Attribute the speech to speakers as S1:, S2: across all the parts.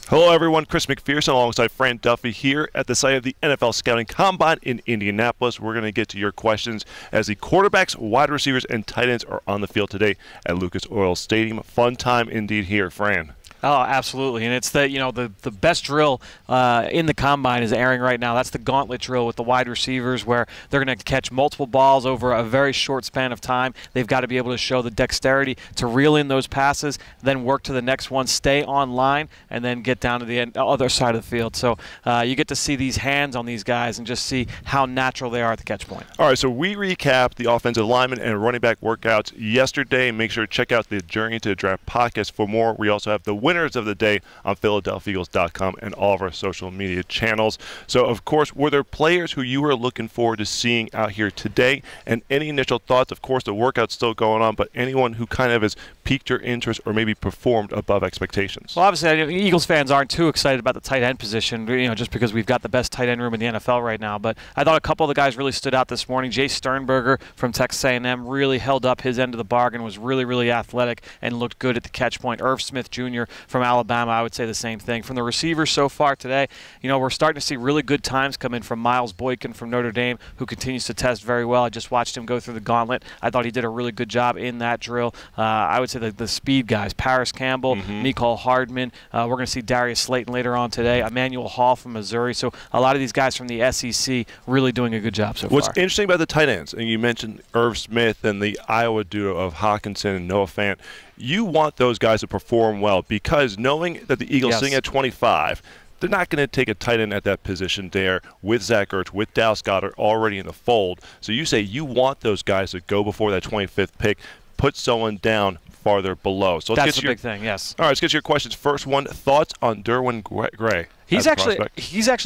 S1: Hello everyone, Chris McPherson alongside Fran Duffy here at the site of the NFL Scouting Combine in Indianapolis. We're going to get to your questions as the quarterbacks, wide receivers, and tight ends are on the field today at Lucas Oil Stadium. Fun time indeed here, Fran.
S2: Oh, absolutely, and it's the best drill in the combine is airing right now. That's the gauntlet drill with the wide receivers, where they're going to catch multiple balls over a very short span of time. They've got to be able to show the dexterity to reel in those passes, then work to the next one, stay on line, and then get down to the other side of the field. So you get to see these hands on these guys and just see how natural they are at the catch point.
S1: All right, so we recapped the offensive lineman and running back workouts yesterday. Make sure to check out the Journey to the Draft podcast for more. We also have the winners of the day on PhiladelphiaEagles.com and all of our social media channels. So, of course, were there players who you were looking forward to seeing out here today? And any initial thoughts? Of course, the workout's still going on, but anyone who kind of has piqued your interest or maybe performed above expectations?
S2: Well, obviously, Eagles fans aren't too excited about the tight end position, just because we've got the best tight end room in the NFL right now. But I thought a couple of the guys really stood out this morning. Jay Sternberger from Texas A&M really held up his end of the bargain, was really, really athletic, and looked good at the catch point. Irv Smith Jr. from Alabama, I would say the same thing. From the receivers so far today, we're starting to see really good times come in from Miles Boykin from Notre Dame, who continues to test very well. I just watched him go through the gauntlet. I thought he did a really good job in that drill. I would say the speed guys, Paris Campbell, Mecole Hardman. We're going to see Darius Slayton later on today, Emmanuel Hall from Missouri. So a lot of these guys from the SEC really doing a good job so far.
S1: What's interesting about the tight ends, and you mentioned Irv Smith and the Iowa duo of Hockenson and Noah Fant, you want those guys to perform well, because knowing that the Eagles sitting at 25, they're not going to take a tight end at that position there with Zach Ertz, with Dallas Goedert already in the fold. So you say you want those guys to go before that 25th pick, put someone down farther below. So
S2: that's the big thing, yes.
S1: All right, let's get to your questions. First one, thoughts on Derwin Gray?
S2: He's actually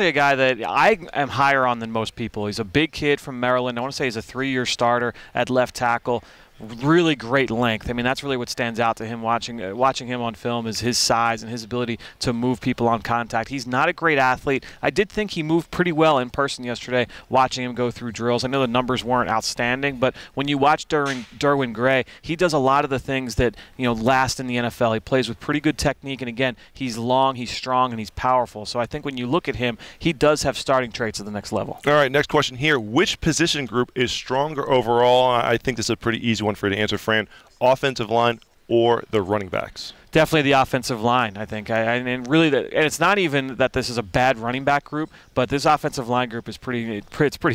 S2: a guy that I am higher on than most people. He's a big kid from Maryland. I want to say he's a 3-year starter at left tackle. Really great length. I mean, that's really what stands out to him watching him on film, is his size and his ability to move people on contact. He's not a great athlete. I did think he moved pretty well in person yesterday, watching him go through drills. I know the numbers weren't outstanding, but when you watch Derwin Gray, he does a lot of the things that last in the NFL. He plays with pretty good technique, and again, he's long, he's strong, and he's powerful. So I think when you look at him, he does have starting traits at the next level.
S1: All right, next question here. Which position group is stronger overall? I think this is a pretty easy one for you to answer, Fran. Offensive line or the running backs?
S2: Definitely the offensive line, I think. And it's not even that this is a bad running back group, but this offensive line group is pretty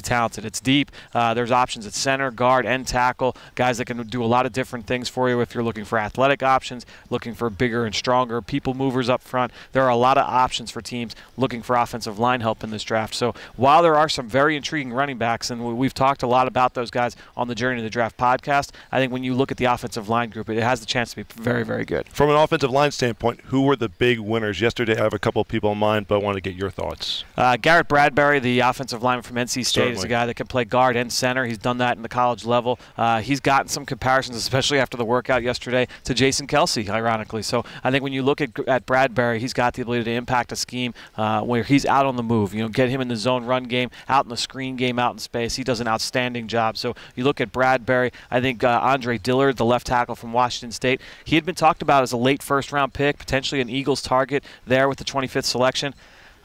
S2: talented. It's deep. There's options at center, guard, and tackle, guys that can do a lot of different things for you if you're looking for athletic options, looking for bigger and stronger people movers up front. There are a lot of options for teams looking for offensive line help in this draft. So while there are some very intriguing running backs, and we've talked a lot about those guys on the Journey to the Draft podcast, I think when you look at the offensive line group, it has the chance to be very, very good.
S1: From an offensive line standpoint, who were the big winners yesterday? I have a couple of people in mind, but I want to get your thoughts.
S2: Garrett Bradbury, the offensive lineman from NC State,
S1: Certainly
S2: is a guy that can play guard and center. He's done that in the college level. He's gotten some comparisons, especially after the workout yesterday, to Jason Kelsey, ironically. So I think when you look at Bradbury, he's got the ability to impact a scheme where he's out on the move. Get him in the zone run game, out in the screen game, out in space. He does an outstanding job. So you look at Bradbury. I think Andre Dillard, the left tackle from Washington State, he had been talked about as a late first-round pick, potentially an Eagles target there with the 25th selection.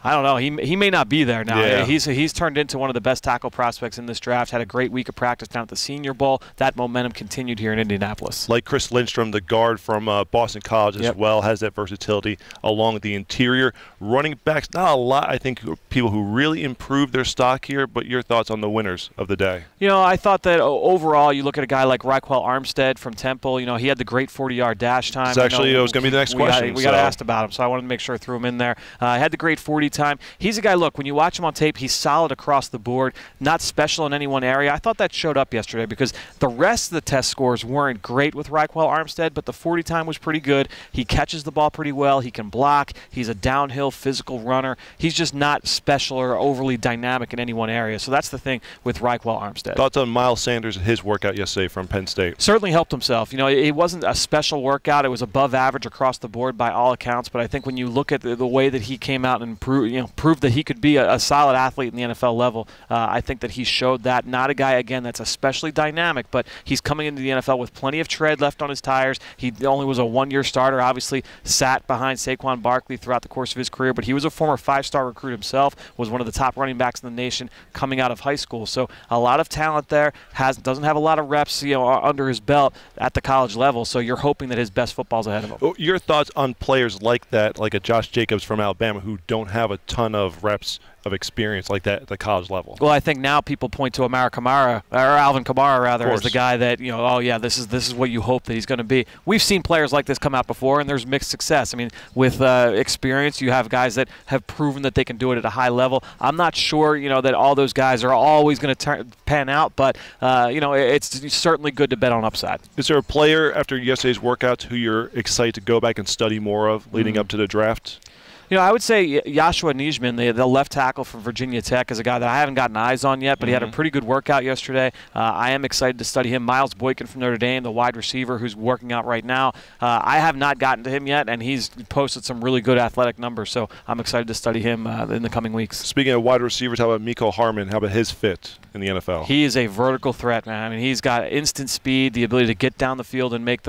S2: I don't know. He may not be there now.
S1: Yeah.
S2: He's turned into one of the best tackle prospects in this draft. Had a great week of practice down at the Senior Bowl. That momentum continued here in Indianapolis.
S1: Like Chris Lindstrom, the guard from Boston College as well, has that versatility along the interior. Running backs, not a lot, I think, people who really improved their stock here, but your thoughts on the winners of the day?
S2: I thought that overall, you look at a guy like Raquel Armstead from Temple. He had the great 40-yard dash time.
S1: It's actually, it was going to be the next question.
S2: We got asked about him, so I wanted to make sure I threw him in there. Had the great 40 time. He's a guy, look, when you watch him on tape, he's solid across the board, not special in any one area. I thought that showed up yesterday because the rest of the test scores weren't great with Raquel Armstead, but the 40 time was pretty good. He catches the ball pretty well. He can block. He's a downhill physical runner. He's just not special or overly dynamic in any one area. So that's the thing with Raquel Armstead.
S1: Thoughts on Miles Sanders and his workout yesterday from Penn State?
S2: Certainly helped himself. It wasn't a special workout. It was above average across the board by all accounts, but I think when you look at the way that he came out and proved that he could be a solid athlete in the NFL level. I think that he showed that. Not a guy, again, that's especially dynamic, but he's coming into the NFL with plenty of tread left on his tires. He only was a one-year starter, obviously sat behind Saquon Barkley throughout the course of his career, but he was a former five-star recruit himself, was one of the top running backs in the nation coming out of high school. So a lot of talent there, doesn't have a lot of reps under his belt at the college level, so you're hoping that his best football's ahead of him.
S1: Your thoughts on players like that, like a Josh Jacobs from Alabama, who don't have a ton of reps of experience like that at the college level?
S2: Well, I think now people point to Alvin Kamara rather, as the guy that, oh yeah, this is what you hope that he's going to be. We've seen players like this come out before, and there's mixed success. I mean, with experience, you have guys that have proven that they can do it at a high level. I'm not sure, that all those guys are always going to pan out, but it's certainly good to bet on upside. Is
S1: there a player after yesterday's workouts who you're excited to go back and study more of leading up to the draft?
S2: I would say Joshua Nijman, the left tackle from Virginia Tech, is a guy that I haven't gotten eyes on yet, but he had a pretty good workout yesterday. I am excited to study him. Miles Boykin from Notre Dame, the wide receiver who's working out right now. I have not gotten to him yet, and he's posted some really good athletic numbers, so I'm excited to study him in the coming weeks.
S1: Speaking of wide receivers, how about Mecole Hardman? How about his fit in the NFL?
S2: He is a vertical threat, man. I mean, he's got instant speed, the ability to get down the field and make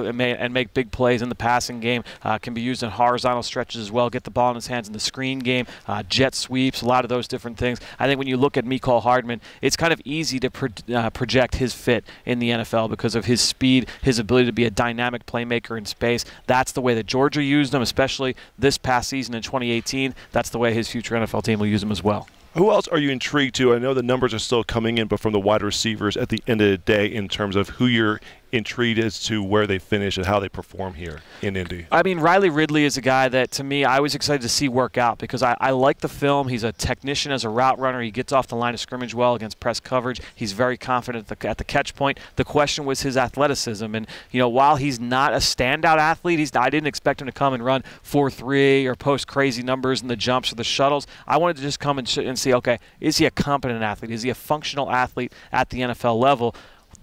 S2: big plays in the passing game. Can be used in horizontal stretches as well, get the ball in his hands in the screen game, jet sweeps, a lot of those different things. I think when you look at Mecole Hardman, it's kind of easy to project his fit in the NFL because of his speed, his ability to be a dynamic playmaker in space. That's the way that Georgia used him, especially this past season in 2018. That's the way his future NFL team will use him as well.
S1: Who else are you intrigued to? I know the numbers are still coming in, but from the wide receivers at the end of the day, in terms of who you're intrigued as to where they finish and how they perform here in Indy.
S2: I mean, Riley Ridley is a guy that, to me, I was excited to see work out because I like the film. He's a technician as a route runner. He gets off the line of scrimmage well against press coverage. He's very confident at the catch point. The question was his athleticism. And, while he's not a standout athlete, I didn't expect him to come and run 4.3 or post crazy numbers in the jumps or the shuttles. I wanted to just come and see, okay, is he a competent athlete? Is he a functional athlete at the NFL level?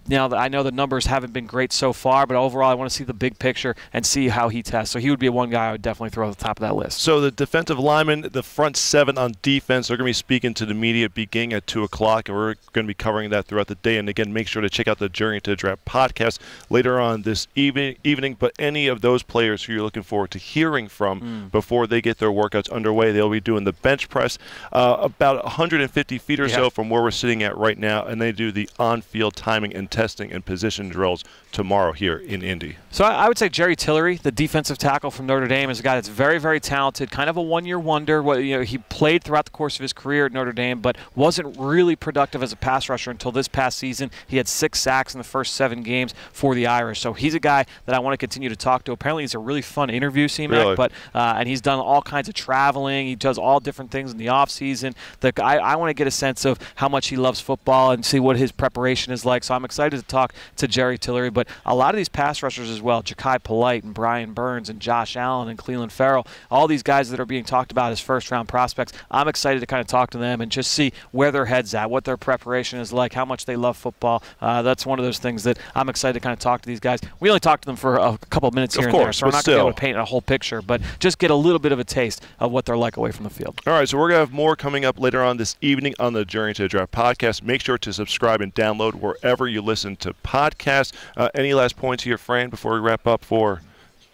S2: I know the numbers haven't been great so far, but overall I want to see the big picture and see how he tests. So he would be one guy I would definitely throw at the top of that list.
S1: So the defensive linemen, the front seven on defense, they're going to be speaking to the media beginning at 2 o'clock, and we're going to be covering that throughout the day. And again, make sure to check out the Journey to the Draft podcast later on this evening. But any of those players who you're looking forward to hearing from before they get their workouts underway, they'll be doing the bench press about 150 feet or so from where we're sitting at right now, and they do the on-field timing and testing and position drills tomorrow here in Indy.
S2: So I would say Jerry Tillery, the defensive tackle from Notre Dame, is a guy that's very, very talented, kind of a one-year wonder. He played throughout the course of his career at Notre Dame, but wasn't really productive as a pass rusher until this past season. He had 6 sacks in the first 7 games for the Irish. So he's a guy that I want to continue to talk to. Apparently he's a really fun interview, C-Mac, but and he's done all kinds of traveling. He does all different things in the offseason. I want to get a sense of how much he loves football and see what his preparation is like. So I'm excited to talk to Jerry Tillery, but a lot of these pass rushers as well, Ja'Kai Polite and Brian Burns and Josh Allen and Cleveland Farrell, all these guys that are being talked about as first-round prospects, I'm excited to kind of talk to them and just see where their head's at, what their preparation is like, how much they love football. That's one of those things that I'm excited to kind of talk to these guys. We only talked to them for a couple of minutes here and there, so we're not going to be able to paint a whole picture, but just get a little bit of a taste of what they're like away from the field.
S1: All right, so we're going to have more coming up later on this evening on the Journey to the Draft podcast. Make sure to subscribe and download wherever you listen to podcasts. Any last points here, Fran, before we wrap up for...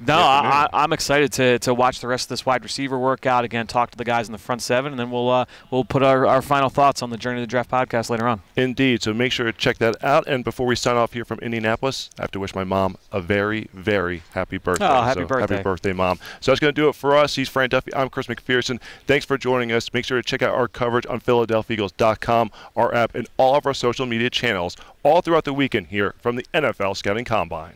S2: No, I'm excited to watch the rest of this wide receiver workout. Again, talk to the guys in the front 7, and then we'll put our final thoughts on the Journey to the Draft podcast later on.
S1: Indeed. So make sure to check that out. And before we sign off here from Indianapolis, I have to wish my mom a very, very happy birthday.
S2: Oh, happy birthday.
S1: Happy birthday, Mom. So that's going to do it for us. He's Fran Duffy. I'm Chris McPherson. Thanks for joining us. Make sure to check out our coverage on PhiladelphiaEagles.com, our app, and all of our social media channels all throughout the weekend here from the NFL Scouting Combine.